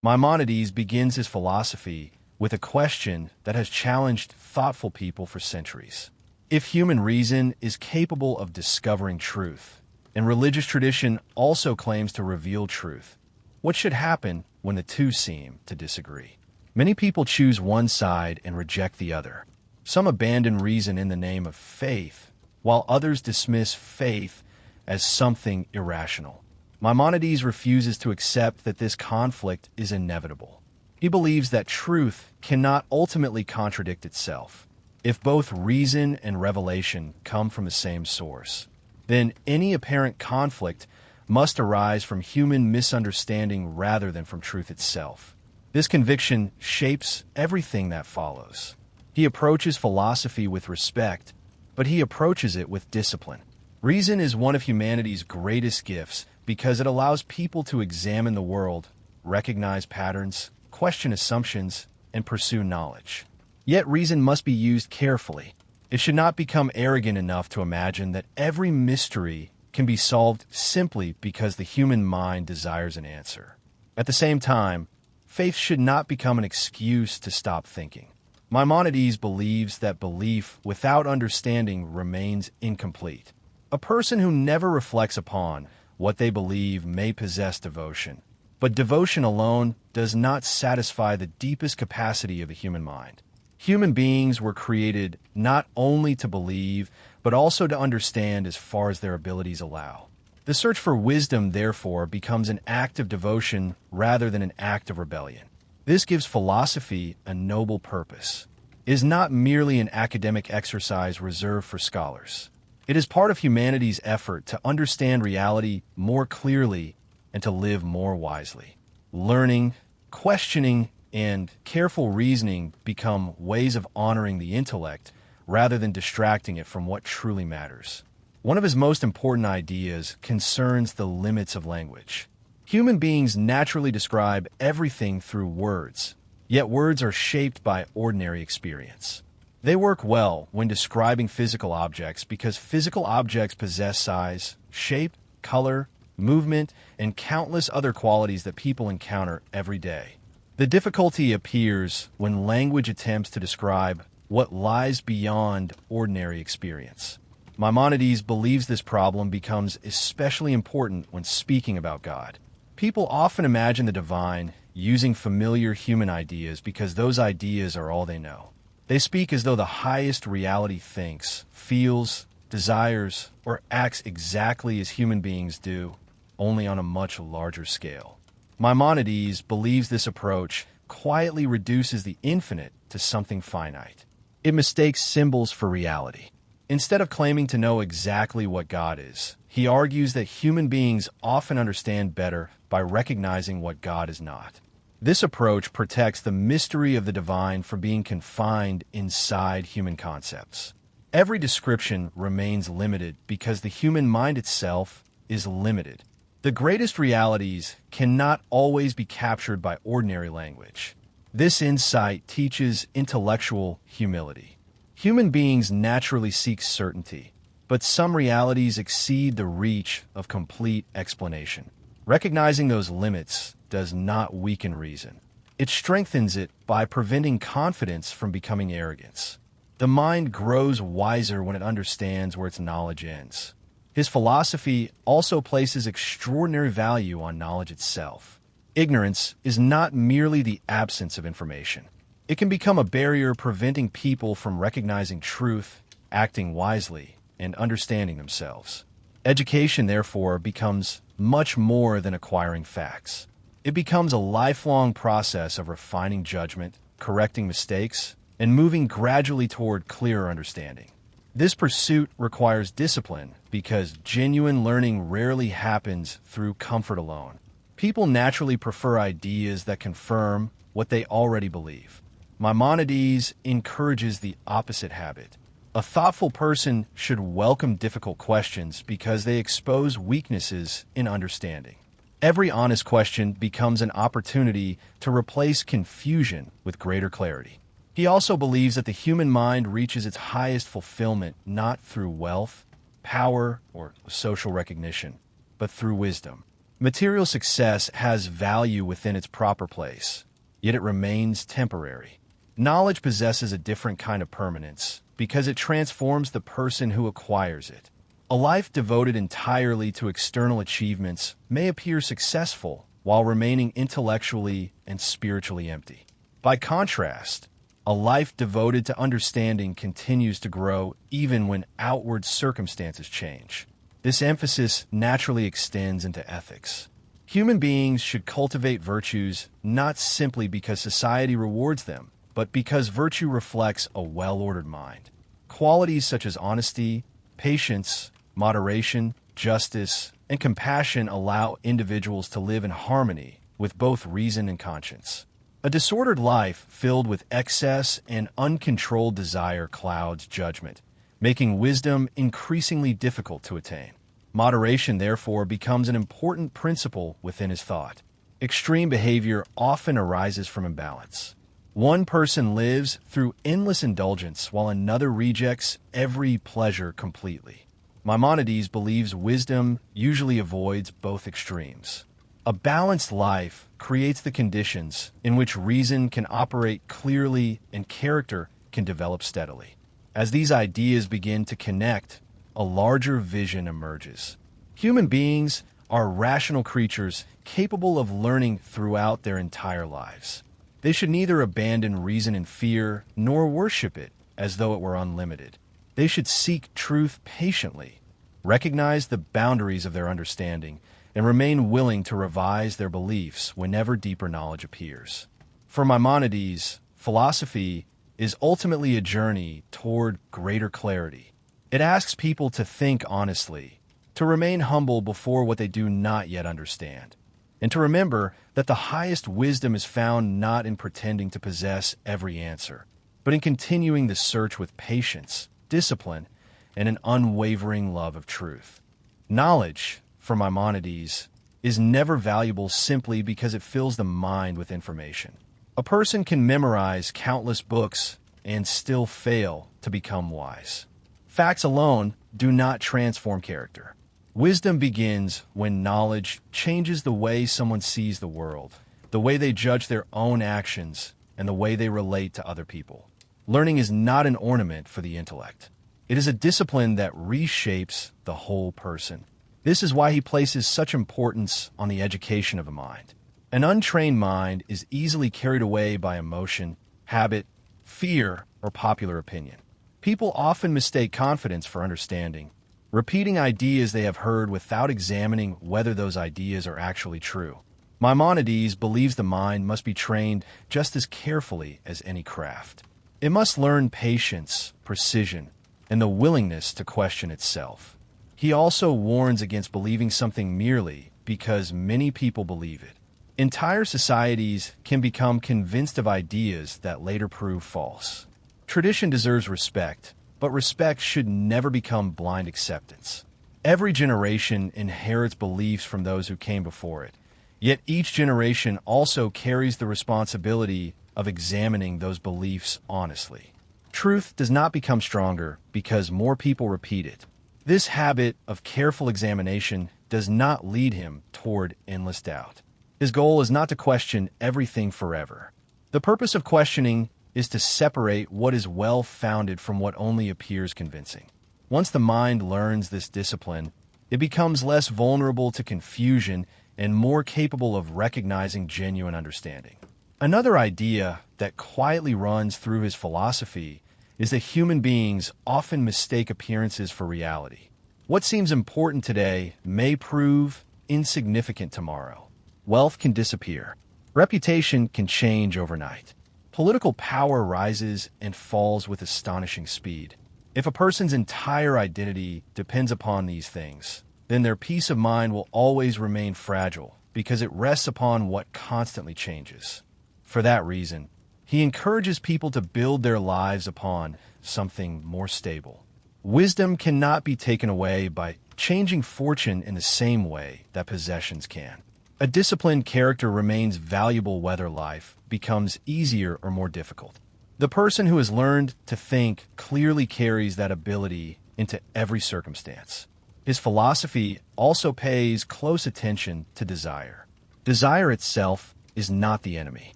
Maimonides begins his philosophy with a question that has challenged thoughtful people for centuries. If human reason is capable of discovering truth, and religious tradition also claims to reveal truth, what should happen when the two seem to disagree? Many people choose one side and reject the other. Some abandon reason in the name of faith, while others dismiss faith as something irrational. Maimonides refuses to accept that this conflict is inevitable. He believes that truth cannot ultimately contradict itself. If both reason and revelation come from the same source, then any apparent conflict must arise from human misunderstanding rather than from truth itself. This conviction shapes everything that follows. He approaches philosophy with respect, but he approaches it with discipline. Reason is one of humanity's greatest gifts because it allows people to examine the world, recognize patterns, question assumptions, and pursue knowledge. Yet reason must be used carefully. It should not become arrogant enough to imagine that every mystery can be solved simply because the human mind desires an answer. At the same time, faith should not become an excuse to stop thinking. Maimonides believes that belief without understanding remains incomplete. A person who never reflects upon what they believe may possess devotion, but devotion alone does not satisfy the deepest capacity of the human mind. Human beings were created not only to believe, but also to understand as far as their abilities allow. The search for wisdom, therefore, becomes an act of devotion rather than an act of rebellion. This gives philosophy a noble purpose. It is not merely an academic exercise reserved for scholars. It is part of humanity's effort to understand reality more clearly and to live more wisely. Learning, questioning, and careful reasoning become ways of honoring the intellect rather than distracting it from what truly matters. One of his most important ideas concerns the limits of language. Human beings naturally describe everything through words, yet words are shaped by ordinary experience. They work well when describing physical objects because physical objects possess size, shape, color, movement, and countless other qualities that people encounter every day. The difficulty appears when language attempts to describe what lies beyond ordinary experience. Maimonides believes this problem becomes especially important when speaking about God. People often imagine the divine using familiar human ideas because those ideas are all they know. They speak as though the highest reality thinks, feels, desires, or acts exactly as human beings do, only on a much larger scale. Maimonides believes this approach quietly reduces the infinite to something finite. It mistakes symbols for reality. Instead of claiming to know exactly what God is, he argues that human beings often understand better by recognizing what God is not. This approach protects the mystery of the divine from being confined inside human concepts. Every description remains limited because the human mind itself is limited. The greatest realities cannot always be captured by ordinary language. This insight teaches intellectual humility. Human beings naturally seek certainty, but some realities exceed the reach of complete explanation. Recognizing those limits does not weaken reason. It strengthens it by preventing confidence from becoming arrogance. The mind grows wiser when it understands where its knowledge ends. His philosophy also places extraordinary value on knowledge itself. Ignorance is not merely the absence of information. It can become a barrier preventing people from recognizing truth, acting wisely, and understanding themselves. Education, therefore, becomes much more than acquiring facts. It becomes a lifelong process of refining judgment, correcting mistakes, and moving gradually toward clearer understanding. This pursuit requires discipline because genuine learning rarely happens through comfort alone. People naturally prefer ideas that confirm what they already believe. Maimonides encourages the opposite habit. A thoughtful person should welcome difficult questions because they expose weaknesses in understanding. Every honest question becomes an opportunity to replace confusion with greater clarity. He also believes that the human mind reaches its highest fulfillment not through wealth, power, or social recognition, but through wisdom. Material success has value within its proper place, yet it remains temporary. Knowledge possesses a different kind of permanence because it transforms the person who acquires it. A life devoted entirely to external achievements may appear successful while remaining intellectually and spiritually empty. By contrast, a life devoted to understanding continues to grow even when outward circumstances change. This emphasis naturally extends into ethics. Human beings should cultivate virtues not simply because society rewards them, but because virtue reflects a well-ordered mind. Qualities such as honesty, patience, moderation, justice, and compassion allow individuals to live in harmony with both reason and conscience. A disordered life filled with excess and uncontrolled desire clouds judgment, making wisdom increasingly difficult to attain. Moderation, therefore, becomes an important principle within his thought. Extreme behavior often arises from imbalance. One person lives through endless indulgence while another rejects every pleasure completely. Maimonides believes wisdom usually avoids both extremes. A balanced life creates the conditions in which reason can operate clearly and character can develop steadily. As these ideas begin to connect, a larger vision emerges. Human beings are rational creatures capable of learning throughout their entire lives. They should neither abandon reason in fear nor worship it as though it were unlimited. They should seek truth patiently, recognize the boundaries of their understanding, and remain willing to revise their beliefs whenever deeper knowledge appears. For Maimonides, philosophy is ultimately a journey toward greater clarity. It asks people to think honestly, to remain humble before what they do not yet understand, and to remember that the highest wisdom is found not in pretending to possess every answer, but in continuing the search with patience, discipline, and an unwavering love of truth. Knowledge, for Maimonides, is never valuable simply because it fills the mind with information. A person can memorize countless books and still fail to become wise. Facts alone do not transform character. Wisdom begins when knowledge changes the way someone sees the world, the way they judge their own actions, and the way they relate to other people. Learning is not an ornament for the intellect. It is a discipline that reshapes the whole person. This is why he places such importance on the education of the mind. An untrained mind is easily carried away by emotion, habit, fear, or popular opinion. People often mistake confidence for understanding, repeating ideas they have heard without examining whether those ideas are actually true. Maimonides believes the mind must be trained just as carefully as any craft. It must learn patience, precision, and the willingness to question itself. He also warns against believing something merely because many people believe it. Entire societies can become convinced of ideas that later prove false. Tradition deserves respect, but respect should never become blind acceptance. Every generation inherits beliefs from those who came before it, yet each generation also carries the responsibility of examining those beliefs honestly. Truth does not become stronger because more people repeat it. This habit of careful examination does not lead him toward endless doubt. His goal is not to question everything forever. The purpose of questioning is to separate what is well-founded from what only appears convincing. Once the mind learns this discipline, it becomes less vulnerable to confusion and more capable of recognizing genuine understanding. Another idea that quietly runs through his philosophy is that human beings often mistake appearances for reality. What seems important today may prove insignificant tomorrow. Wealth can disappear. Reputation can change overnight. Political power rises and falls with astonishing speed. If a person's entire identity depends upon these things, then their peace of mind will always remain fragile because it rests upon what constantly changes. For that reason, he encourages people to build their lives upon something more stable. Wisdom cannot be taken away by changing fortune in the same way that possessions can. A disciplined character remains valuable whether life becomes easier or more difficult. The person who has learned to think clearly carries that ability into every circumstance. His philosophy also pays close attention to desire. Desire itself is not the enemy.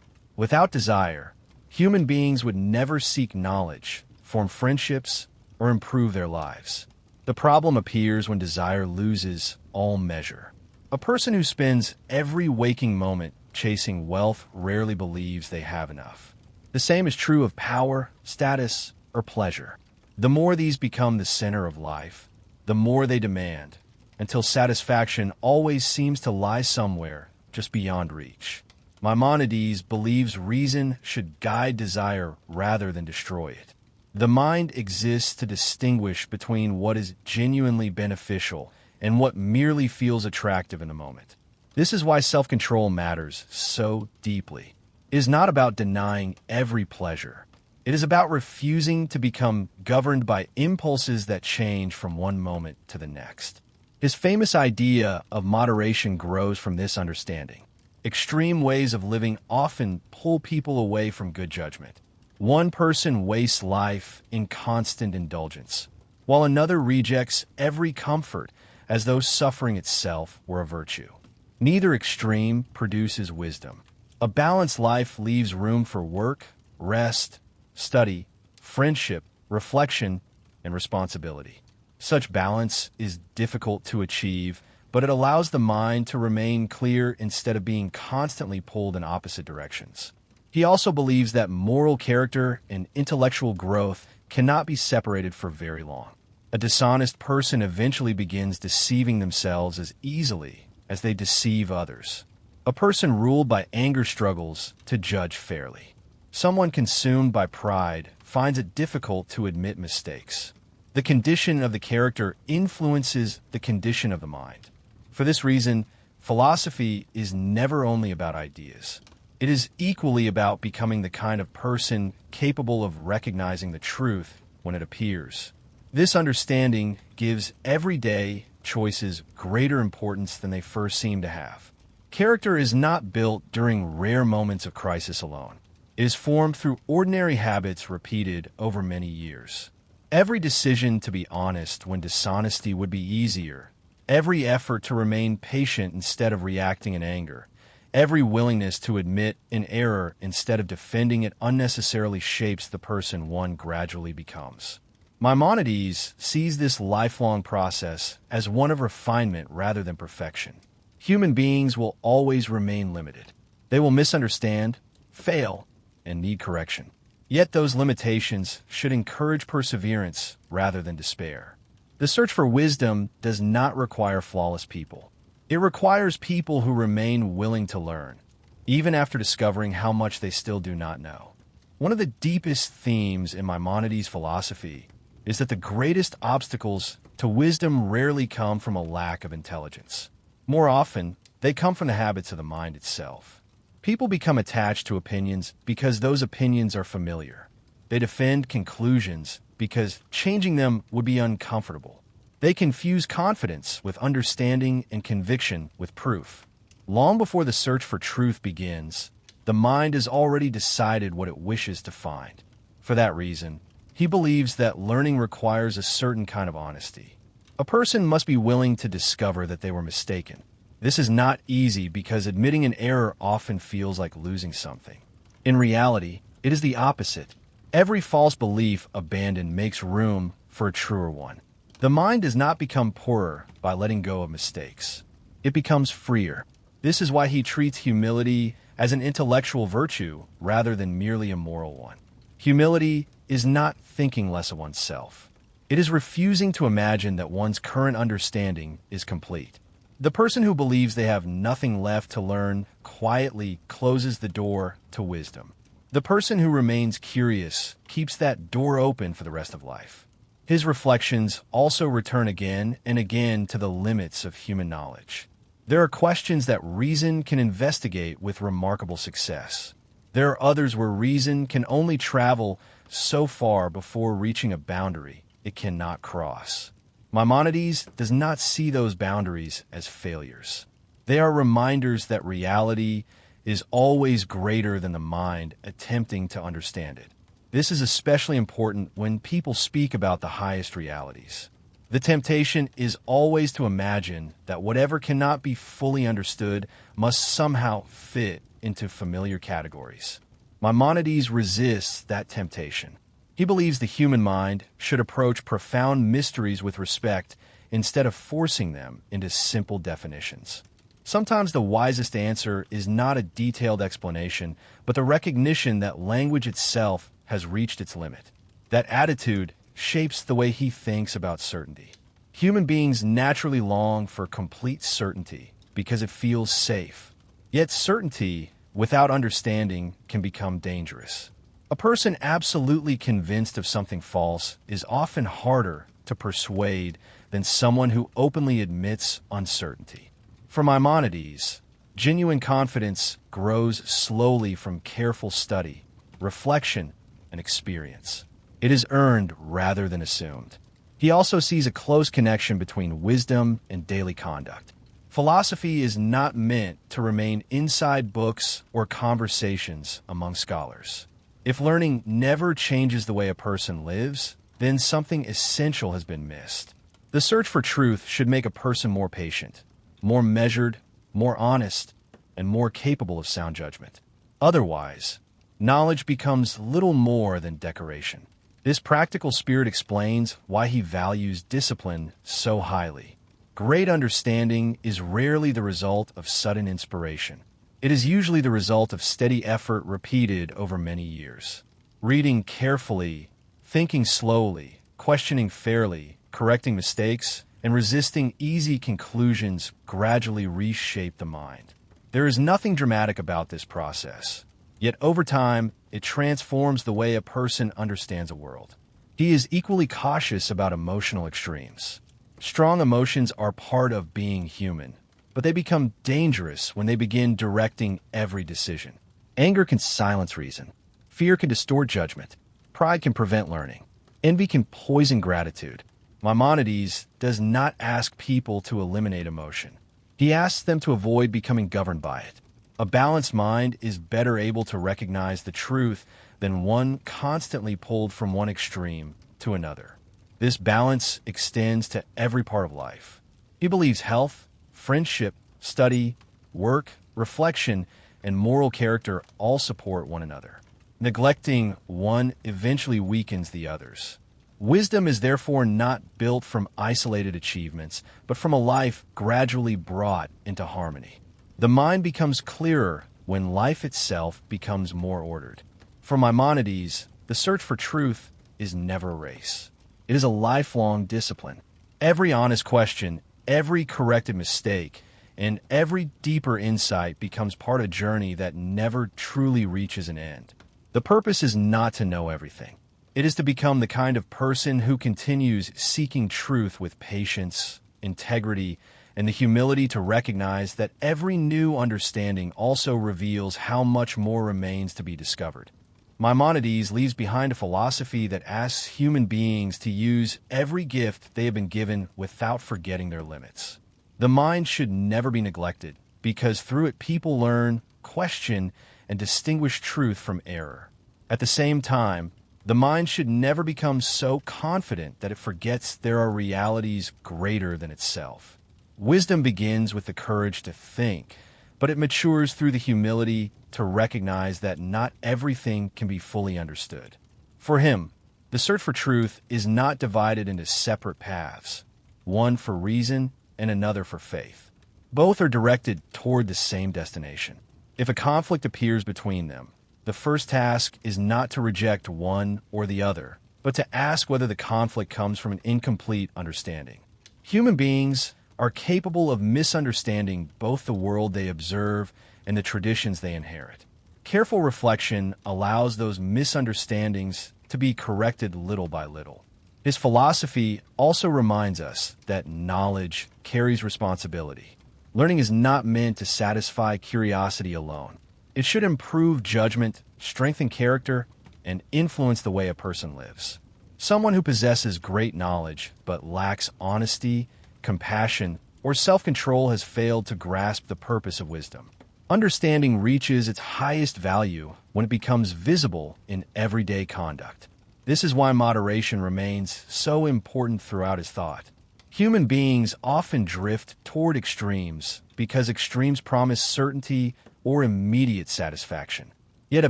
Without desire, human beings would never seek knowledge, form friendships, or improve their lives. The problem appears when desire loses all measure. A person who spends every waking moment chasing wealth rarely believes they have enough. The same is true of power, status, or pleasure. The more these become the center of life, the more they demand, until satisfaction always seems to lie somewhere just beyond reach. Maimonides believes reason should guide desire rather than destroy it. The mind exists to distinguish between what is genuinely beneficial and what merely feels attractive in the moment. This is why self-control matters so deeply. It is not about denying every pleasure. It is about refusing to become governed by impulses that change from one moment to the next. His famous idea of moderation grows from this understanding. Extreme ways of living often pull people away from good judgment. One person wastes life in constant indulgence, while another rejects every comfort as though suffering itself were a virtue. Neither extreme produces wisdom. A balanced life leaves room for work, rest, study, friendship, reflection, and responsibility. Such balance is difficult to achieve, but it allows the mind to remain clear instead of being constantly pulled in opposite directions. He also believes that moral character and intellectual growth cannot be separated for very long. A dishonest person eventually begins deceiving themselves as easily as they deceive others. A person ruled by anger struggles to judge fairly. Someone consumed by pride finds it difficult to admit mistakes. The condition of the character influences the condition of the mind. For this reason, philosophy is never only about ideas. It is equally about becoming the kind of person capable of recognizing the truth when it appears. This understanding gives everyday choices greater importance than they first seem to have. Character is not built during rare moments of crisis alone. It is formed through ordinary habits repeated over many years. Every decision to be honest when dishonesty would be easier, every effort to remain patient instead of reacting in anger, every willingness to admit an error instead of defending it unnecessarily shapes the person one gradually becomes. Maimonides sees this lifelong process as one of refinement rather than perfection. Human beings will always remain limited. They will misunderstand, fail, and need correction. Yet those limitations should encourage perseverance rather than despair. The search for wisdom does not require flawless people. It requires people who remain willing to learn, even after discovering how much they still do not know. One of the deepest themes in Maimonides' philosophy is that the greatest obstacles to wisdom rarely come from a lack of intelligence. More often, they come from the habits of the mind itself. People become attached to opinions because those opinions are familiar. They defend conclusions because changing them would be uncomfortable. They confuse confidence with understanding and conviction with proof. Long before the search for truth begins, the mind has already decided what it wishes to find. For that reason, he believes that learning requires a certain kind of honesty. A person must be willing to discover that they were mistaken. This is not easy because admitting an error often feels like losing something. In reality, it is the opposite. Every false belief abandoned makes room for a truer one. The mind does not become poorer by letting go of mistakes. It becomes freer. This is why he treats humility as an intellectual virtue rather than merely a moral one. Humility is not thinking less of oneself. It is refusing to imagine that one's current understanding is complete. The person who believes they have nothing left to learn quietly closes the door to wisdom. The person who remains curious keeps that door open for the rest of life. His reflections also return again and again to the limits of human knowledge. There are questions that reason can investigate with remarkable success. There are others where reason can only travel so far before reaching a boundary it cannot cross. Maimonides does not see those boundaries as failures. They are reminders that reality is always greater than the mind attempting to understand it. This is especially important when people speak about the highest realities. The temptation is always to imagine that whatever cannot be fully understood must somehow fit into familiar categories. Maimonides resists that temptation. He believes the human mind should approach profound mysteries with respect instead of forcing them into simple definitions. Sometimes the wisest answer is not a detailed explanation, but the recognition that language itself has reached its limit. That attitude shapes the way he thinks about certainty. Human beings naturally long for complete certainty because it feels safe. Yet certainty without understanding can become dangerous. A person absolutely convinced of something false is often harder to persuade than someone who openly admits uncertainty. For Maimonides, genuine confidence grows slowly from careful study, reflection, and experience. It is earned rather than assumed. He also sees a close connection between wisdom and daily conduct. Philosophy is not meant to remain inside books or conversations among scholars. If learning never changes the way a person lives, then something essential has been missed. The search for truth should make a person more patient, more measured, more honest, and more capable of sound judgment. Otherwise, knowledge becomes little more than decoration. This practical spirit explains why he values discipline so highly. Great understanding is rarely the result of sudden inspiration. It is usually the result of steady effort repeated over many years. Reading carefully, thinking slowly, questioning fairly, correcting mistakes, and resisting easy conclusions gradually reshape the mind. There is nothing dramatic about this process. Yet over time, it transforms the way a person understands a world. He is equally cautious about emotional extremes. Strong emotions are part of being human, but they become dangerous when they begin directing every decision. Anger can silence reason. Fear can distort judgment. Pride can prevent learning. Envy can poison gratitude. Maimonides does not ask people to eliminate emotion. He asks them to avoid becoming governed by it. A balanced mind is better able to recognize the truth than one constantly pulled from one extreme to another. This balance extends to every part of life. He believes health, friendship, study, work, reflection, and moral character all support one another. Neglecting one eventually weakens the others. Wisdom is therefore not built from isolated achievements, but from a life gradually brought into harmony. The mind becomes clearer when life itself becomes more ordered. For Maimonides, the search for truth is never a race. It is a lifelong discipline. Every honest question, every corrected mistake, and every deeper insight becomes part of a journey that never truly reaches an end. The purpose is not to know everything. It is to become the kind of person who continues seeking truth with patience, integrity, and the humility to recognize that every new understanding also reveals how much more remains to be discovered. Maimonides leaves behind a philosophy that asks human beings to use every gift they have been given without forgetting their limits. The mind should never be neglected, because through it people learn, question, and distinguish truth from error. At the same time, the mind should never become so confident that it forgets there are realities greater than itself. Wisdom begins with the courage to think, but it matures through the humility to recognize that not everything can be fully understood. For him, the search for truth is not divided into separate paths, one for reason and another for faith. Both are directed toward the same destination. If a conflict appears between them, the first task is not to reject one or the other, but to ask whether the conflict comes from an incomplete understanding. Human beings are capable of misunderstanding both the world they observe and the traditions they inherit. Careful reflection allows those misunderstandings to be corrected little by little. His philosophy also reminds us that knowledge carries responsibility. Learning is not meant to satisfy curiosity alone. It should improve judgment, strengthen character, and influence the way a person lives. Someone who possesses great knowledge but lacks honesty, compassion, or self-control has failed to grasp the purpose of wisdom. Understanding reaches its highest value when it becomes visible in everyday conduct. This is why moderation remains so important throughout his thought. Human beings often drift toward extremes because extremes promise certainty or immediate satisfaction. Yet a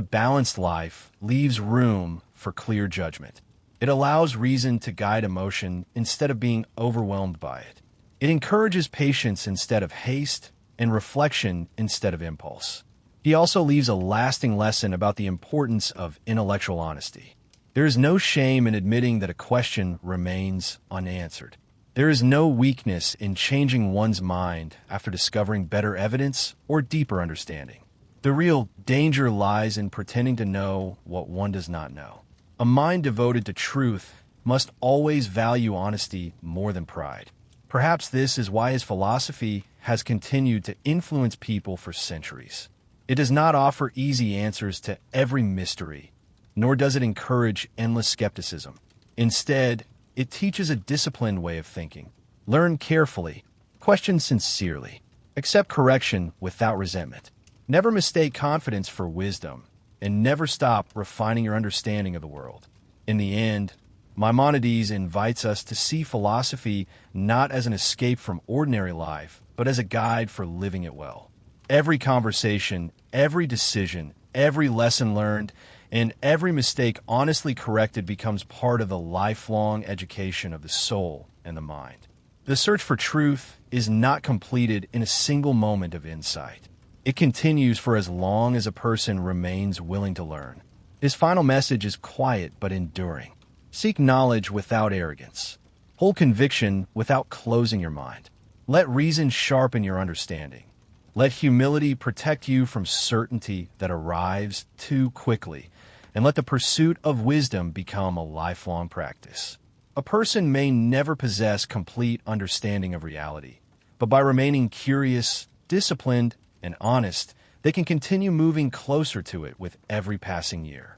balanced life leaves room for clear judgment. It allows reason to guide emotion instead of being overwhelmed by it. It encourages patience instead of haste and reflection instead of impulse. He also leaves a lasting lesson about the importance of intellectual honesty. There is no shame in admitting that a question remains unanswered. There is no weakness in changing one's mind after discovering better evidence or deeper understanding. The real danger lies in pretending to know what one does not know. A mind devoted to truth must always value honesty more than pride. Perhaps this is why his philosophy has continued to influence people for centuries. It does not offer easy answers to every mystery, nor does it encourage endless skepticism. Instead, it teaches a disciplined way of thinking. Learn carefully, question sincerely, accept correction without resentment. Never mistake confidence for wisdom, and never stop refining your understanding of the world. In the end, Maimonides invites us to see philosophy not as an escape from ordinary life, but as a guide for living it well. Every conversation, every decision, every lesson learned, and every mistake honestly corrected becomes part of the lifelong education of the soul and the mind. The search for truth is not completed in a single moment of insight. It continues for as long as a person remains willing to learn. His final message is quiet but enduring. Seek knowledge without arrogance. Hold conviction without closing your mind. Let reason sharpen your understanding. Let humility protect you from certainty that arrives too quickly, and let the pursuit of wisdom become a lifelong practice. A person may never possess complete understanding of reality, but by remaining curious, disciplined, and honest, they can continue moving closer to it with every passing year.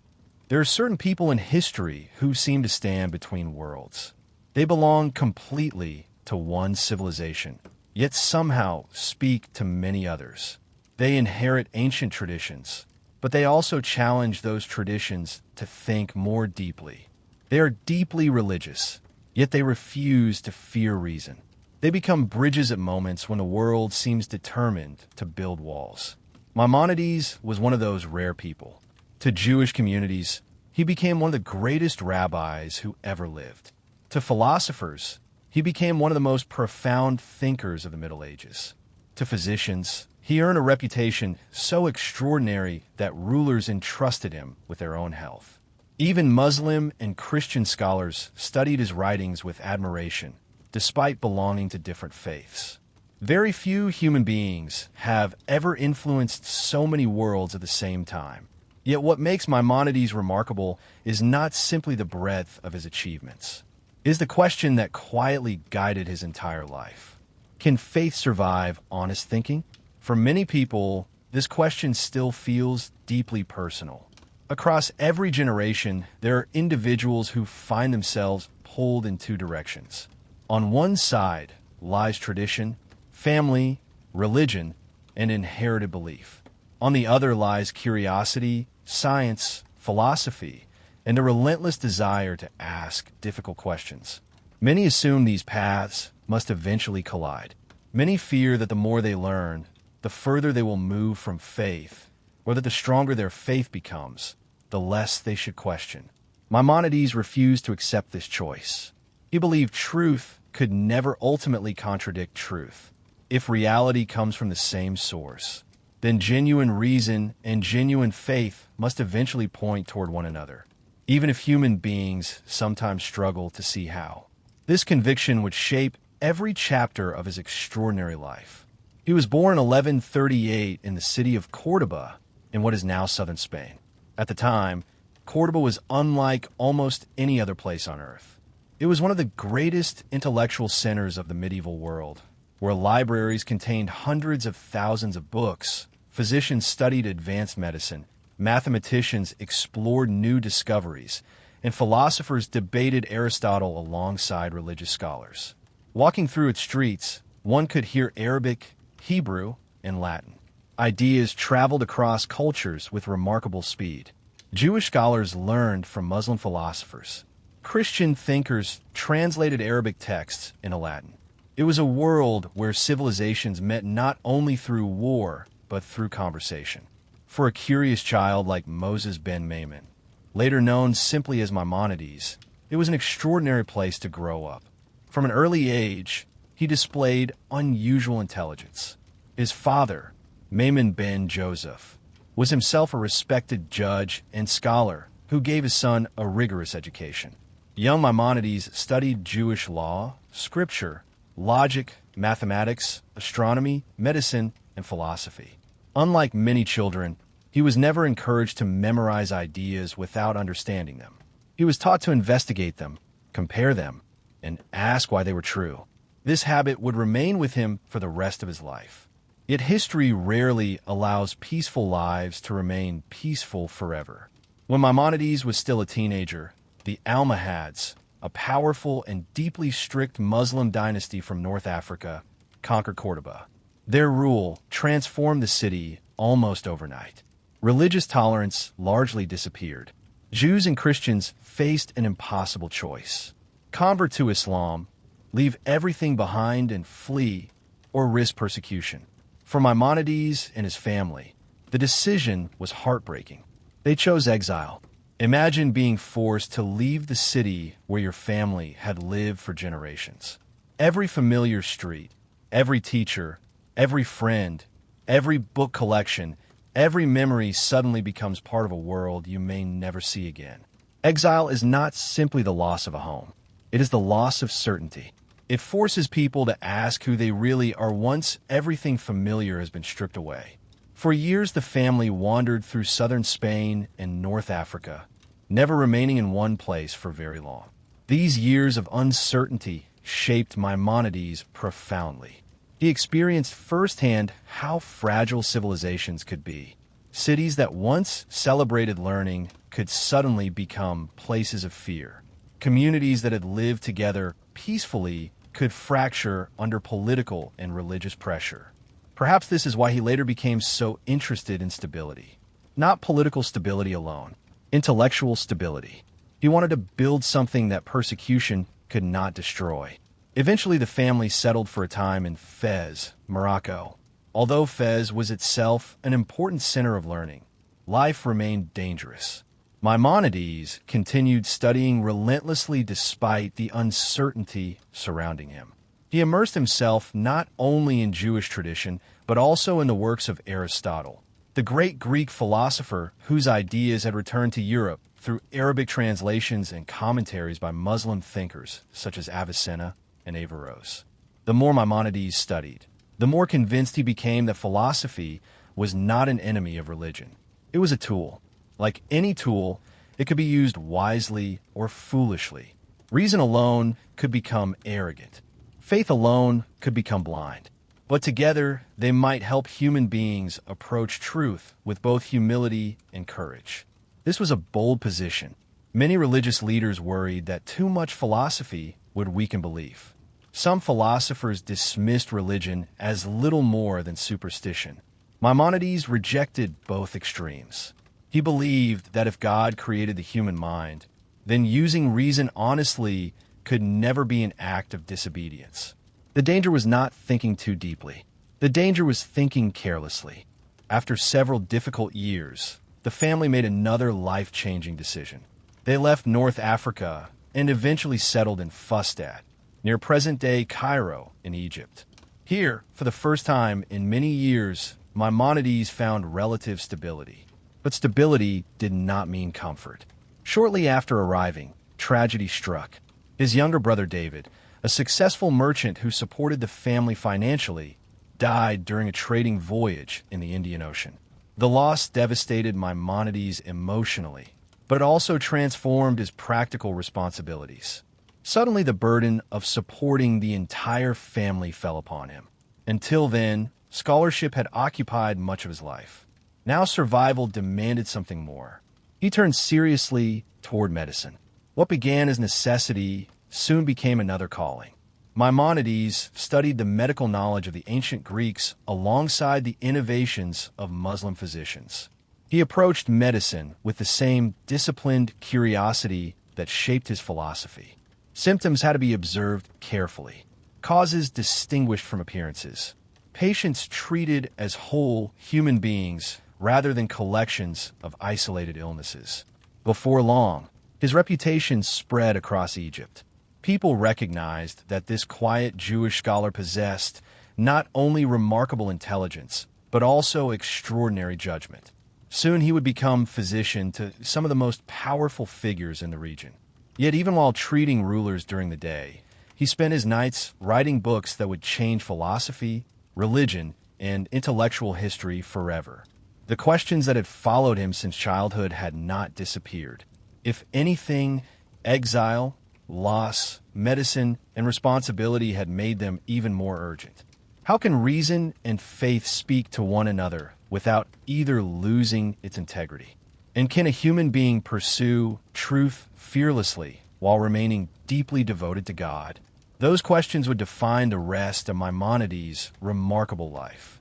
There are certain people in history who seem to stand between worlds. They belong completely to one civilization, yet somehow speak to many others. They inherit ancient traditions, but they also challenge those traditions to think more deeply. They are deeply religious, yet they refuse to fear reason. They become bridges at moments when the world seems determined to build walls. Maimonides was one of those rare people. To Jewish communities, he became one of the greatest rabbis who ever lived. To philosophers, he became one of the most profound thinkers of the Middle Ages. To physicians, he earned a reputation so extraordinary that rulers entrusted him with their own health. Even Muslim and Christian scholars studied his writings with admiration, despite belonging to different faiths. Very few human beings have ever influenced so many worlds at the same time. Yet what makes Maimonides remarkable is not simply the breadth of his achievements. It is the question that quietly guided his entire life. Can faith survive honest thinking? For many people, this question still feels deeply personal. Across every generation, there are individuals who find themselves pulled in two directions. On one side lies tradition, family, religion, and inherited belief. On the other lies curiosity, science, philosophy, and a relentless desire to ask difficult questions. Many assume these paths must eventually collide. Many fear that the more they learn, the further they will move from faith, or that the stronger their faith becomes, the less they should question. Maimonides refused to accept this choice. He believed truth could never ultimately contradict truth. If reality comes from the same source, then genuine reason and genuine faith must eventually point toward one another, even if human beings sometimes struggle to see how. This conviction would shape every chapter of his extraordinary life. He was born in 1138 in the city of Córdoba in what is now southern Spain. At the time, Córdoba was unlike almost any other place on earth. It was one of the greatest intellectual centers of the medieval world, where libraries contained hundreds of thousands of books, physicians studied advanced medicine, mathematicians explored new discoveries, and philosophers debated Aristotle alongside religious scholars. Walking through its streets, one could hear Arabic, Hebrew, and Latin. Ideas traveled across cultures with remarkable speed. Jewish scholars learned from Muslim philosophers. Christian thinkers translated Arabic texts into Latin. It was a world where civilizations met not only through war, but through conversation. For a curious child like Moses ben Maimon, later known simply as Maimonides, it was an extraordinary place to grow up. From an early age, he displayed unusual intelligence. His father, Maimon ben Joseph, was himself a respected judge and scholar who gave his son a rigorous education. Young Maimonides studied Jewish law, scripture, logic, mathematics, astronomy, medicine, and philosophy. Unlike many children, he was never encouraged to memorize ideas without understanding them. He was taught to investigate them, compare them, and ask why they were true. This habit would remain with him for the rest of his life. Yet history rarely allows peaceful lives to remain peaceful forever. When Maimonides was still a teenager, the Almohads, a powerful and deeply strict Muslim dynasty from North Africa, conquered Cordoba. Their rule transformed the city almost overnight. Religious tolerance largely disappeared. Jews and Christians faced an impossible choice: convert to Islam, leave everything behind and flee, or risk persecution. For Maimonides and his family, the decision was heartbreaking. They chose exile. Imagine being forced to leave the city where your family had lived for generations. Every familiar street, every teacher, every friend, every book collection, every memory suddenly becomes part of a world you may never see again. Exile is not simply the loss of a home. It is the loss of certainty. It forces people to ask who they really are once everything familiar has been stripped away. For years, the family wandered through southern Spain and North Africa, never remaining in one place for very long. These years of uncertainty shaped Maimonides profoundly. He experienced firsthand how fragile civilizations could be. Cities that once celebrated learning could suddenly become places of fear. Communities that had lived together peacefully could fracture under political and religious pressure. Perhaps this is why he later became so interested in stability. Not political stability alone, intellectual stability. He wanted to build something that persecution could not destroy. Eventually, the family settled for a time in Fez, Morocco. Although Fez was itself an important center of learning, life remained dangerous. Maimonides continued studying relentlessly despite the uncertainty surrounding him. He immersed himself not only in Jewish tradition, but also in the works of Aristotle, the great Greek philosopher whose ideas had returned to Europe through Arabic translations and commentaries by Muslim thinkers such as Avicenna and Averroes. The more Maimonides studied, the more convinced he became that philosophy was not an enemy of religion. It was a tool. Like any tool, it could be used wisely or foolishly. Reason alone could become arrogant. Faith alone could become blind. But together, they might help human beings approach truth with both humility and courage. This was a bold position. Many religious leaders worried that too much philosophy would weaken belief. Some philosophers dismissed religion as little more than superstition. Maimonides rejected both extremes. He believed that if God created the human mind, then using reason honestly could never be an act of disobedience. The danger was not thinking too deeply. The danger was thinking carelessly. After several difficult years, the family made another life-changing decision. They left North Africa and eventually settled in Fustat, near present-day Cairo in Egypt. Here, for the first time in many years, Maimonides found relative stability. But stability did not mean comfort. Shortly after arriving, tragedy struck. His younger brother David, a successful merchant who supported the family financially, died during a trading voyage in the Indian Ocean. The loss devastated Maimonides emotionally, but it also transformed his practical responsibilities. Suddenly, the burden of supporting the entire family fell upon him. Until then, scholarship had occupied much of his life. Now survival demanded something more. He turned seriously toward medicine. What began as necessity soon became another calling. Maimonides studied the medical knowledge of the ancient Greeks alongside the innovations of Muslim physicians. He approached medicine with the same disciplined curiosity that shaped his philosophy. Symptoms had to be observed carefully, causes distinguished from appearances, patients treated as whole human beings rather than collections of isolated illnesses. Before long, his reputation spread across Egypt. People recognized that this quiet Jewish scholar possessed not only remarkable intelligence, but also extraordinary judgment. Soon he would become physician to some of the most powerful figures in the region. Yet even while treating rulers during the day, he spent his nights writing books that would change philosophy, religion, and intellectual history forever. The questions that had followed him since childhood had not disappeared. If anything, exile, loss, medicine, and responsibility had made them even more urgent. How can reason and faith speak to one another without either losing its integrity? And can a human being pursue truth fearlessly while remaining deeply devoted to God? Those questions would define the rest of Maimonides' remarkable life.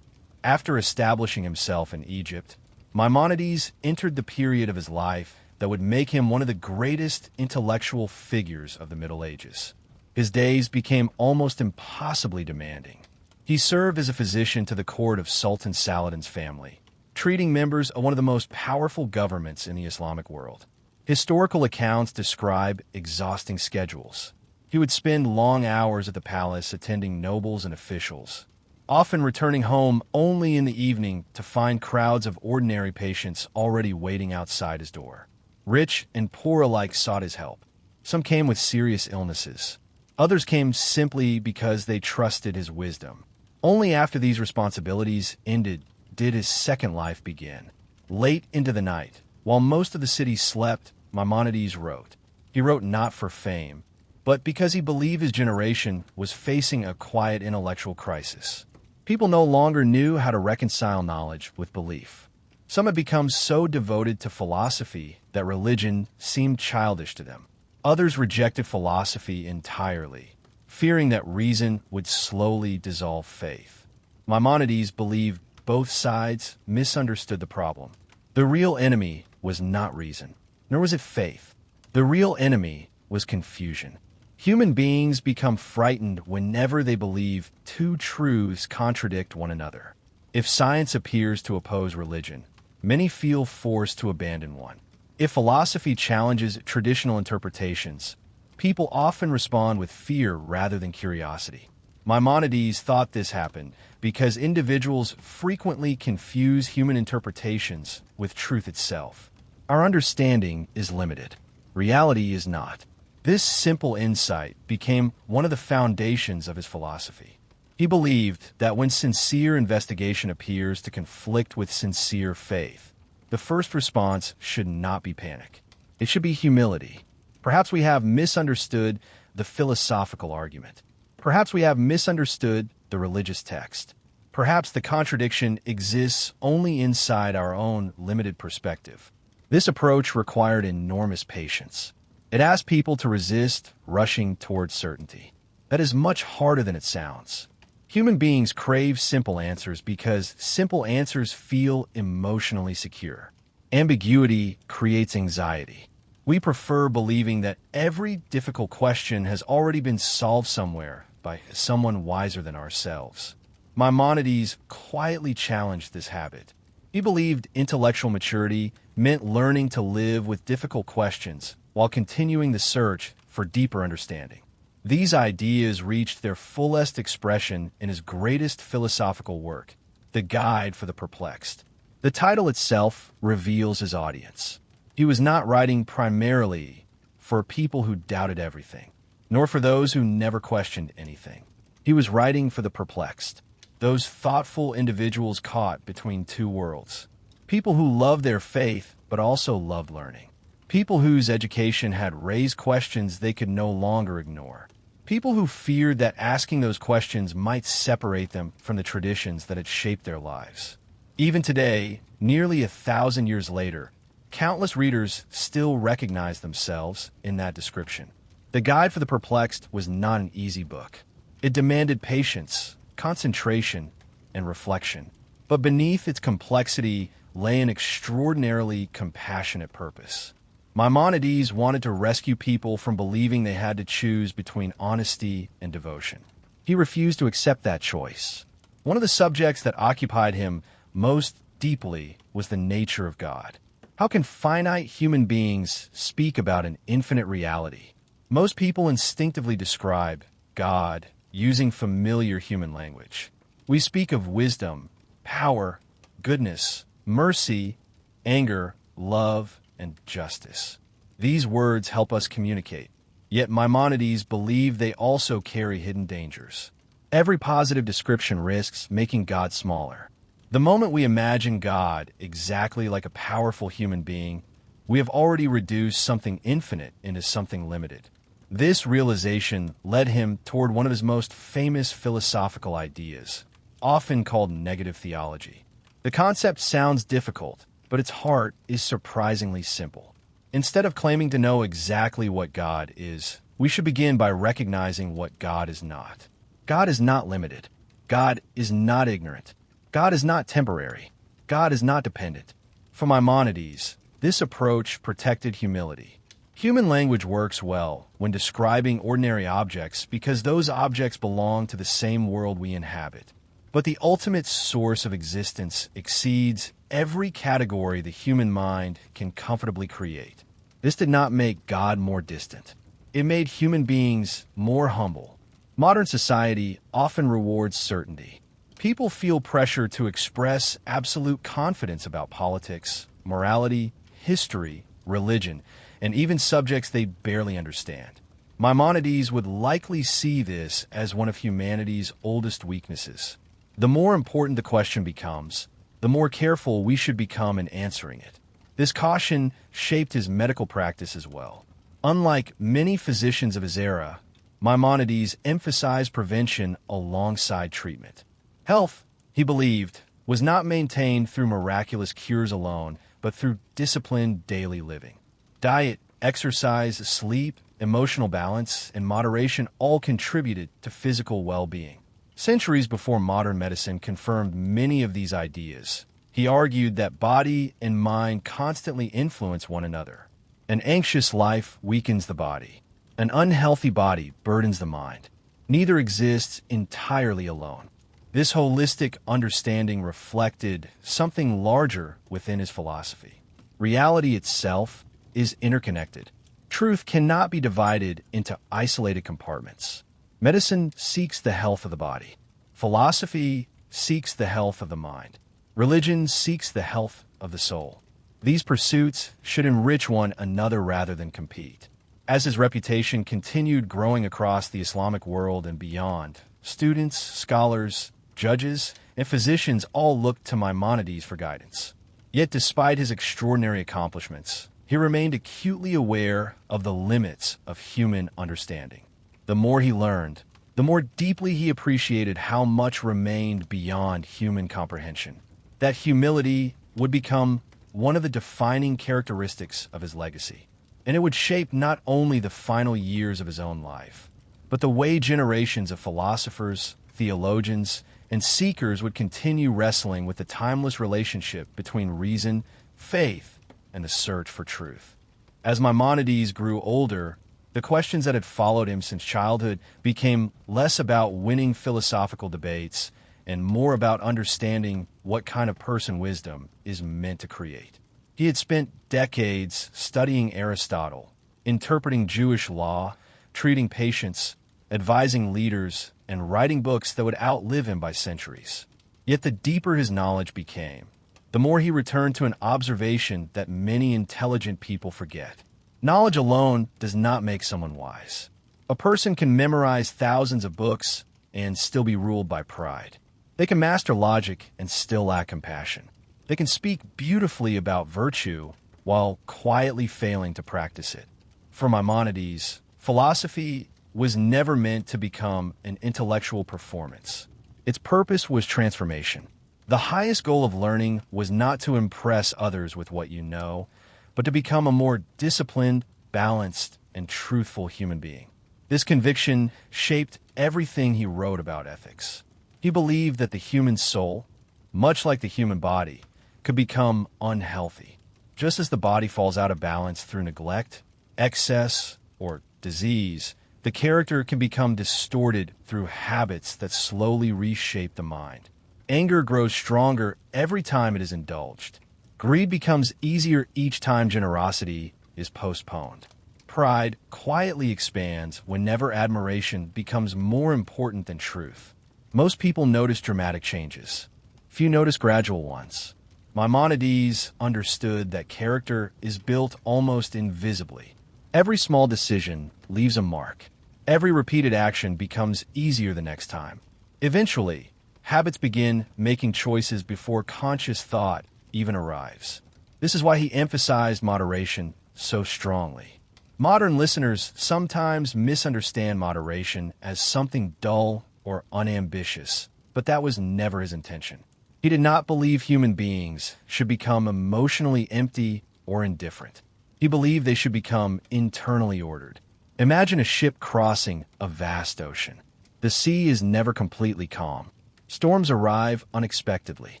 After establishing himself in Egypt, Maimonides entered the period of his life that would make him one of the greatest intellectual figures of the Middle Ages. His days became almost impossibly demanding. He served as a physician to the court of Sultan Saladin's family, treating members of one of the most powerful governments in the Islamic world. Historical accounts describe exhausting schedules. He would spend long hours at the palace attending nobles and officials, often returning home only in the evening to find crowds of ordinary patients already waiting outside his door. Rich and poor alike sought his help. Some came with serious illnesses. Others came simply because they trusted his wisdom. Only after these responsibilities ended did his second life begin. Late into the night, while most of the city slept, Maimonides wrote. He wrote not for fame, but because he believed his generation was facing a quiet intellectual crisis. People no longer knew how to reconcile knowledge with belief. Some had become so devoted to philosophy that religion seemed childish to them. Others rejected philosophy entirely, fearing that reason would slowly dissolve faith. Maimonides believed both sides misunderstood the problem. The real enemy was not reason, nor was it faith. The real enemy was confusion. Human beings become frightened whenever they believe two truths contradict one another. If science appears to oppose religion, many feel forced to abandon one. If philosophy challenges traditional interpretations, people often respond with fear rather than curiosity. Maimonides thought this happened because individuals frequently confuse human interpretations with truth itself. Our understanding is limited. Reality is not. This simple insight became one of the foundations of his philosophy. He believed that when sincere investigation appears to conflict with sincere faith, the first response should not be panic. It should be humility. Perhaps we have misunderstood the philosophical argument. Perhaps we have misunderstood the religious text. Perhaps the contradiction exists only inside our own limited perspective. This approach required enormous patience. It asked people to resist rushing towards certainty. That is much harder than it sounds. Human beings crave simple answers because simple answers feel emotionally secure. Ambiguity creates anxiety. We prefer believing that every difficult question has already been solved somewhere by someone wiser than ourselves. Maimonides quietly challenged this habit. He believed intellectual maturity meant learning to live with difficult questions while continuing the search for deeper understanding. These ideas reached their fullest expression in his greatest philosophical work, The Guide for the Perplexed. The title itself reveals his audience. He was not writing primarily for people who doubted everything, nor for those who never questioned anything. He was writing for the perplexed, those thoughtful individuals caught between two worlds. People who loved their faith but also loved learning. People whose education had raised questions they could no longer ignore. People who feared that asking those questions might separate them from the traditions that had shaped their lives. Even today, nearly 1,000 years later, countless readers still recognize themselves in that description. The Guide for the Perplexed was not an easy book. It demanded patience, concentration, and reflection. But beneath its complexity lay an extraordinarily compassionate purpose. Maimonides wanted to rescue people from believing they had to choose between honesty and devotion. He refused to accept that choice. One of the subjects that occupied him most deeply was the nature of God. How can finite human beings speak about an infinite reality? Most people instinctively describe God using familiar human language. We speak of wisdom, power, goodness, mercy, anger, love, and justice. These words help us communicate. Yet Maimonides believed they also carry hidden dangers. Every positive description risks making God smaller. The moment we imagine God exactly like a powerful human being, we have already reduced something infinite into something limited. This realization led him toward one of his most famous philosophical ideas, often called negative theology. The concept sounds difficult, but its heart is surprisingly simple. Instead of claiming to know exactly what God is, we should begin by recognizing what God is not. God is not limited. God is not ignorant. God is not temporary. God is not dependent. For Maimonides, this approach protected humility. Human language works well when describing ordinary objects because those objects belong to the same world we inhabit. But the ultimate source of existence exceeds every category the human mind can comfortably create. This did not make God more distant. It made human beings more humble. Modern society often rewards certainty. People feel pressure to express absolute confidence about politics, morality, history, religion, and even subjects they barely understand. Maimonides would likely see this as one of humanity's oldest weaknesses. The more important the question becomes, the more careful we should become in answering it. This caution shaped his medical practice as well. Unlike many physicians of his era, Maimonides emphasized prevention alongside treatment. Health, he believed, was not maintained through miraculous cures alone, but through disciplined daily living. Diet, exercise, sleep, emotional balance, and moderation all contributed to physical well-being. Centuries before modern medicine confirmed many of these ideas, he argued that body and mind constantly influence one another. An anxious life weakens the body. An unhealthy body burdens the mind. Neither exists entirely alone. This holistic understanding reflected something larger within his philosophy. Reality itself is interconnected. Truth cannot be divided into isolated compartments. Medicine seeks the health of the body. Philosophy seeks the health of the mind. Religion seeks the health of the soul. These pursuits should enrich one another rather than compete. As his reputation continued growing across the Islamic world and beyond, students, scholars, judges, and physicians all looked to Maimonides for guidance. Yet despite his extraordinary accomplishments, he remained acutely aware of the limits of human understanding. The more he learned, the more deeply he appreciated how much remained beyond human comprehension. That humility would become one of the defining characteristics of his legacy, and it would shape not only the final years of his own life, but the way generations of philosophers, theologians, and seekers would continue wrestling with the timeless relationship between reason, faith, and the search for truth. As Maimonides grew older, the questions that had followed him since childhood became less about winning philosophical debates and more about understanding what kind of person wisdom is meant to create. He had spent decades studying Aristotle, interpreting Jewish law, treating patients, advising leaders, and writing books that would outlive him by centuries. Yet the deeper his knowledge became, the more he returned to an observation that many intelligent people forget. Knowledge alone does not make someone wise. A person can memorize thousands of books and still be ruled by pride. They can master logic and still lack compassion. They can speak beautifully about virtue while quietly failing to practice it. For Maimonides, philosophy was never meant to become an intellectual performance. Its purpose was transformation. The highest goal of learning was not to impress others with what you know, but to become a more disciplined, balanced, and truthful human being. This conviction shaped everything he wrote about ethics. He believed that the human soul, much like the human body, could become unhealthy, Just as the body falls out of balance through neglect, excess, or disease, the character can become distorted through habits that slowly reshape the mind. Anger grows stronger every time it is indulged. Greed becomes easier each time generosity is postponed. Pride quietly expands whenever admiration becomes more important than truth. Most people notice dramatic changes. Few notice gradual ones. Maimonides understood that character is built almost invisibly. Every small decision leaves a mark. Every repeated action becomes easier the next time. Eventually, habits begin making choices before conscious thought even arrives. This is why he emphasized moderation so strongly. Modern listeners sometimes misunderstand moderation as something dull or unambitious, but that was never his intention. He did not believe human beings should become emotionally empty or indifferent. He believed they should become internally ordered. Imagine a ship crossing a vast ocean. The sea is never completely calm. Storms arrive unexpectedly.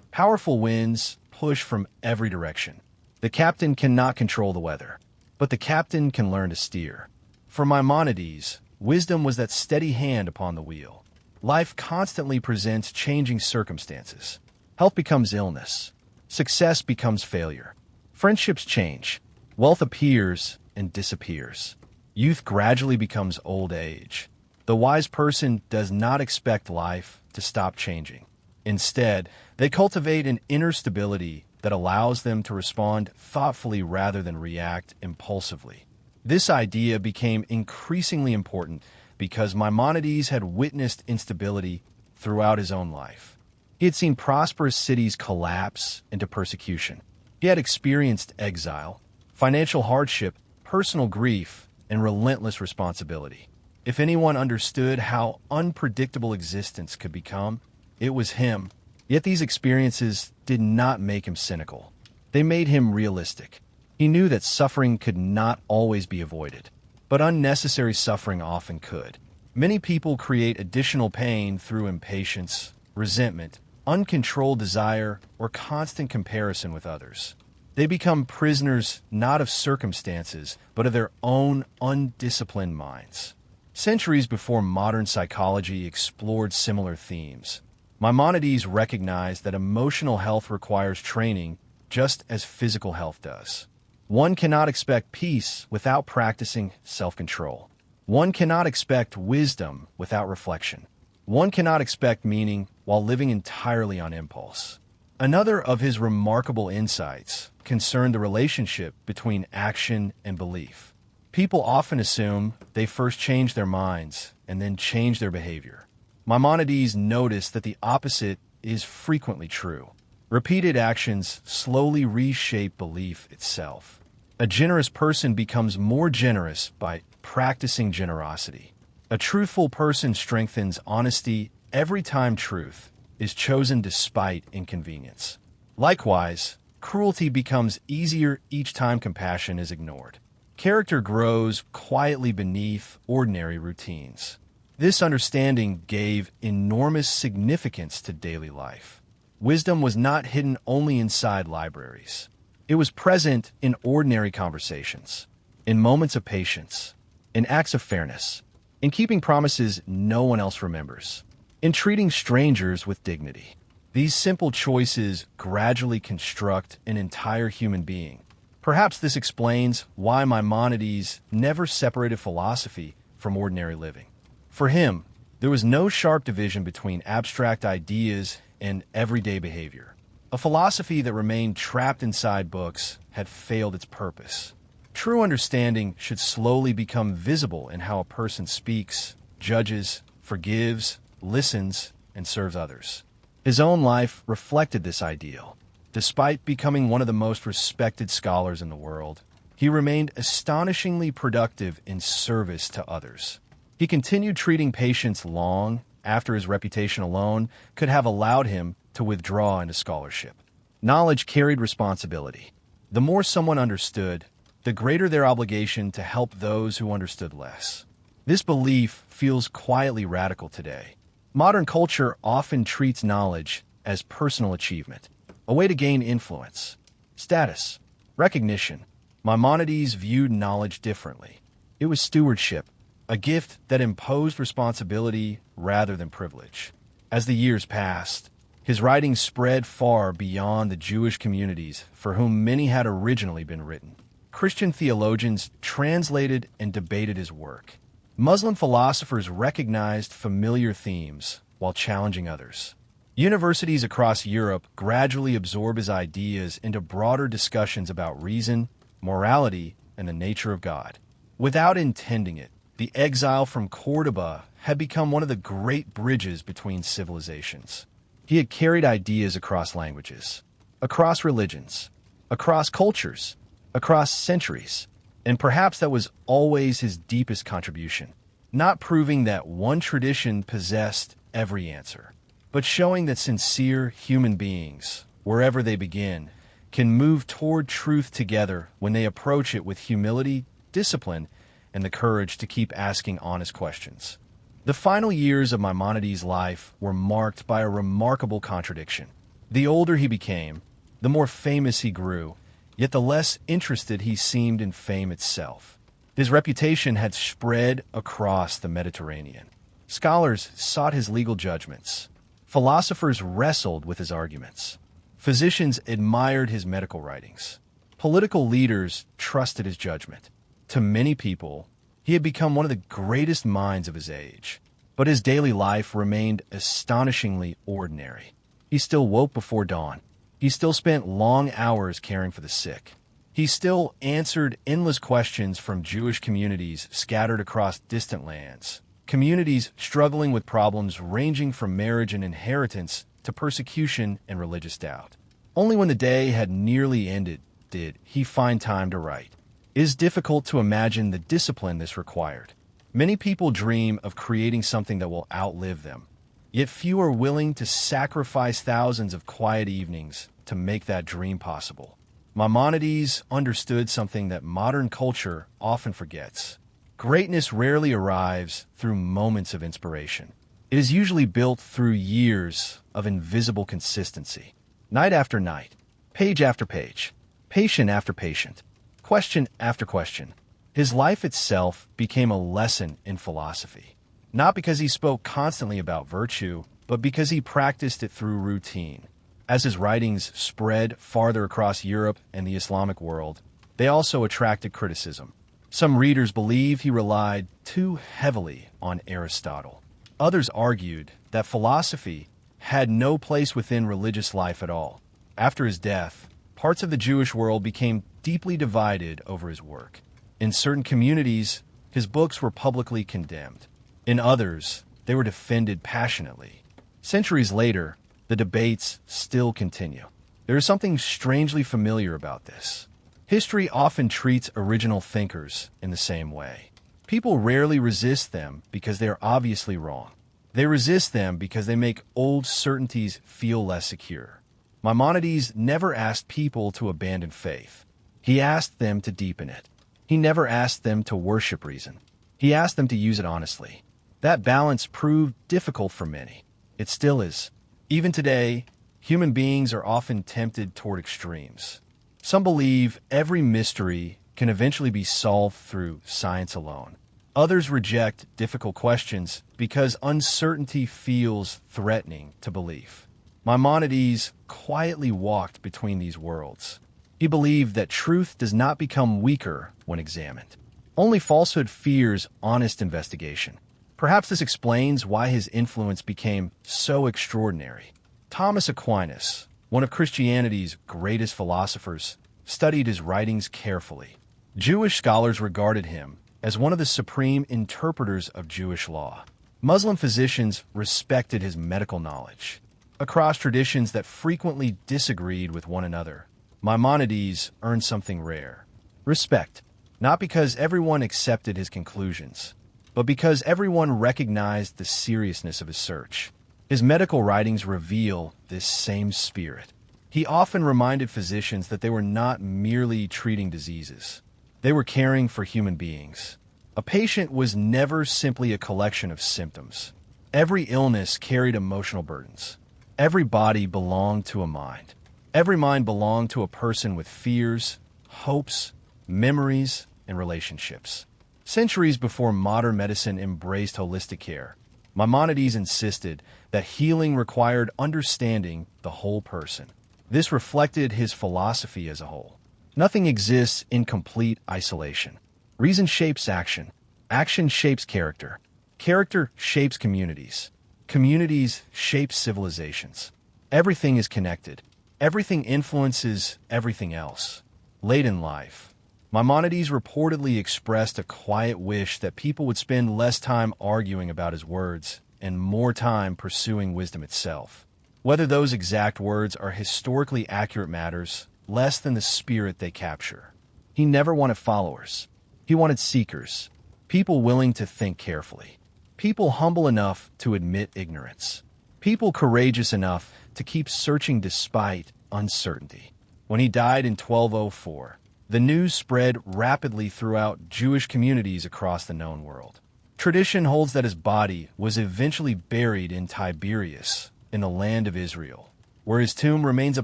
Powerful winds push from every direction. The captain cannot control the weather, but the captain can learn to steer. For Maimonides, wisdom was that steady hand upon the wheel. Life constantly presents changing circumstances. Health becomes illness. Success becomes failure. Friendships change. Wealth appears and disappears. Youth gradually becomes old age. The wise person does not expect life to stop changing. Instead, they cultivate an inner stability that allows them to respond thoughtfully rather than react impulsively. This idea became increasingly important because Maimonides had witnessed instability throughout his own life. He had seen prosperous cities collapse into persecution. He had experienced exile, financial hardship, personal grief, and relentless responsibility. If anyone understood how unpredictable existence could become, it was him. Yet these experiences did not make him cynical. They made him realistic. He knew that suffering could not always be avoided, but unnecessary suffering often could. Many people create additional pain through impatience, resentment, uncontrolled desire, or constant comparison with others. They become prisoners not of circumstances, but of their own undisciplined minds. Centuries before modern psychology explored similar themes, Maimonides recognized that emotional health requires training just as physical health does. One cannot expect peace without practicing self-control. One cannot expect wisdom without reflection. One cannot expect meaning while living entirely on impulse. Another of his remarkable insights concerned the relationship between action and belief. People often assume they first change their minds and then change their behavior. Maimonides noticed that the opposite is frequently true. Repeated actions slowly reshape belief itself. A generous person becomes more generous by practicing generosity. A truthful person strengthens honesty every time truth is chosen despite inconvenience. Likewise, cruelty becomes easier each time compassion is ignored. Character grows quietly beneath ordinary routines. This understanding gave enormous significance to daily life. Wisdom was not hidden only inside libraries. It was present in ordinary conversations, in moments of patience, in acts of fairness, in keeping promises no one else remembers, in treating strangers with dignity. These simple choices gradually construct an entire human being. Perhaps this explains why Maimonides never separated philosophy from ordinary living. For him, there was no sharp division between abstract ideas and everyday behavior. A philosophy that remained trapped inside books had failed its purpose. True understanding should slowly become visible in how a person speaks, judges, forgives, listens, and serves others. His own life reflected this ideal. Despite becoming one of the most respected scholars in the world, he remained astonishingly productive in service to others. He continued treating patients long after his reputation alone could have allowed him to withdraw into scholarship. Knowledge carried responsibility. The more someone understood, the greater their obligation to help those who understood less. This belief feels quietly radical today. Modern culture often treats knowledge as personal achievement, a way to gain influence, status, Recognition. Maimonides viewed knowledge differently. It was stewardship, a gift that imposed responsibility rather than privilege. As the years passed, his writings spread far beyond the Jewish communities for whom many had originally been written. Christian theologians translated and debated his work. Muslim philosophers recognized familiar themes while challenging others. Universities across Europe gradually absorbed his ideas into broader discussions about reason, morality, and the nature of God. Without intending it, the exile from Cordoba had become one of the great bridges between civilizations. He had carried ideas across languages, across religions, across cultures, across centuries, and perhaps that was always his deepest contribution, not proving that one tradition possessed every answer, but showing that sincere human beings, wherever they begin, can move toward truth together when they approach it with humility, discipline, and the courage to keep asking honest questions. The final years of Maimonides' life were marked by a remarkable contradiction. The older he became, the more famous he grew, yet the less interested he seemed in fame itself. His reputation had spread across the Mediterranean. Scholars sought his legal judgments. Philosophers wrestled with his arguments. Physicians admired his medical writings. Political leaders trusted his judgment. To many people, he had become one of the greatest minds of his age. But his daily life remained astonishingly ordinary. He still woke before dawn. He still spent long hours caring for the sick. He still answered endless questions from Jewish communities scattered across distant lands, communities struggling with problems ranging from marriage and inheritance to persecution and religious doubt. Only when the day had nearly ended did he find time to write. It is difficult to imagine the discipline this required. Many people dream of creating something that will outlive them, yet few are willing to sacrifice thousands of quiet evenings to make that dream possible. Maimonides understood something that modern culture often forgets. Greatness rarely arrives through moments of inspiration. It is usually built through years of invisible consistency. Night after night, page after page, patient after patient, question after question. His life itself became a lesson in philosophy. Not because he spoke constantly about virtue, but because he practiced it through routine. As his writings spread farther across Europe and the Islamic world, they also attracted criticism. Some readers believe he relied too heavily on Aristotle. Others argued that philosophy had no place within religious life at all. After his death, parts of the Jewish world became deeply divided over his work. In certain communities, his books were publicly condemned. In others, they were defended passionately. Centuries later, the debates still continue. There is something strangely familiar about this. History often treats original thinkers in the same way. People rarely resist them because they are obviously wrong. They resist them because they make old certainties feel less secure. Maimonides never asked people to abandon faith. He asked them to deepen it. He never asked them to worship reason. He asked them to use it honestly. That balance proved difficult for many. It still is. Even today, human beings are often tempted toward extremes. Some believe every mystery can eventually be solved through science alone. Others reject difficult questions because uncertainty feels threatening to belief. Maimonides quietly walked between these worlds. He believed that truth does not become weaker when examined. Only falsehood fears honest investigation. Perhaps this explains why his influence became so extraordinary. Thomas Aquinas, one of Christianity's greatest philosophers, studied his writings carefully. Jewish scholars regarded him as one of the supreme interpreters of Jewish law. Muslim physicians respected his medical knowledge. Across traditions that frequently disagreed with one another, Maimonides earned something rare: respect, not because everyone accepted his conclusions, but because everyone recognized the seriousness of his search. His medical writings reveal this same spirit. He often reminded physicians that they were not merely treating diseases. They were caring for human beings. A patient was never simply a collection of symptoms. Every illness carried emotional burdens. Every body belonged to a mind. Every mind belonged to a person with fears, hopes, memories, and relationships. Centuries before modern medicine embraced holistic care, Maimonides insisted that healing required understanding the whole person. This reflected his philosophy as a whole. Nothing exists in complete isolation. Reason shapes action. Action shapes character. Character shapes communities. Communities shape civilizations. Everything is connected. Everything influences everything else. Late in life, Maimonides reportedly expressed a quiet wish that people would spend less time arguing about his words and more time pursuing wisdom itself. Whether those exact words are historically accurate matters less than the spirit they capture. He never wanted followers. He wanted seekers, people willing to think carefully, people humble enough to admit ignorance, people courageous enough to keep searching despite uncertainty. When he died in 1204, the news spread rapidly throughout Jewish communities across the known world. Tradition holds that his body was eventually buried in Tiberias, in the land of Israel, where his tomb remains a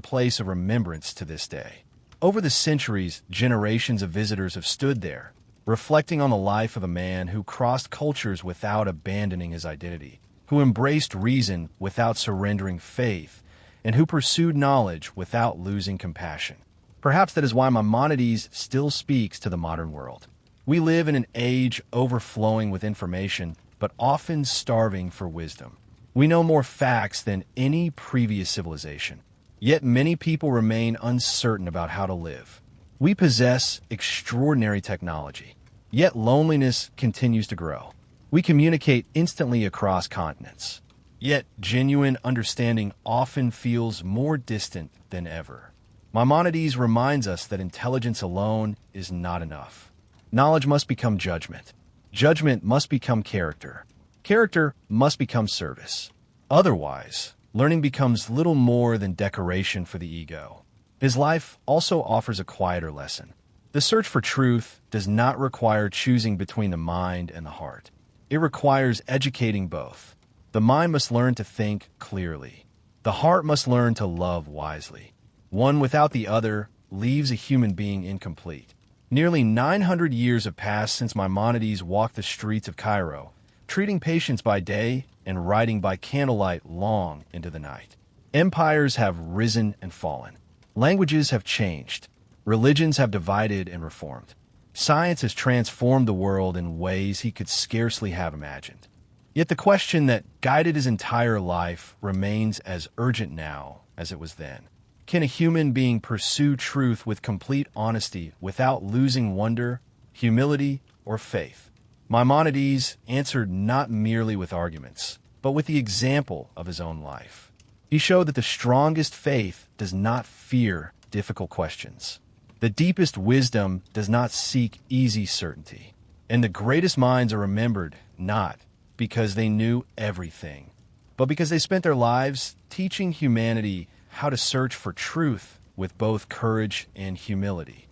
place of remembrance to this day. Over the centuries, generations of visitors have stood there, reflecting on the life of a man who crossed cultures without abandoning his identity, who embraced reason without surrendering faith, and who pursued knowledge without losing compassion. Perhaps that is why Maimonides still speaks to the modern world. We live in an age overflowing with information, but often starving for wisdom. We know more facts than any previous civilization, yet many people remain uncertain about how to live. We possess extraordinary technology, yet loneliness continues to grow. We communicate instantly across continents, yet genuine understanding often feels more distant than ever. Maimonides reminds us that intelligence alone is not enough. Knowledge must become judgment. Judgment must become character. Character must become service. Otherwise, learning becomes little more than decoration for the ego. His life also offers a quieter lesson. The search for truth does not require choosing between the mind and the heart. It requires educating both. The mind must learn to think clearly. The heart must learn to love wisely. One without the other leaves a human being incomplete. Nearly 900 years have passed since Maimonides walked the streets of Cairo, treating patients by day and writing by candlelight long into the night. Empires have risen and fallen. Languages have changed. Religions have divided and reformed. Science has transformed the world in ways he could scarcely have imagined. Yet the question that guided his entire life remains as urgent now as it was then. Can a human being pursue truth with complete honesty without losing wonder, humility, or faith? Maimonides answered not merely with arguments, but with the example of his own life. He showed that the strongest faith does not fear difficult questions. The deepest wisdom does not seek easy certainty. And the greatest minds are remembered not because they knew everything, but because they spent their lives teaching humanity how to search for truth with both courage and humility.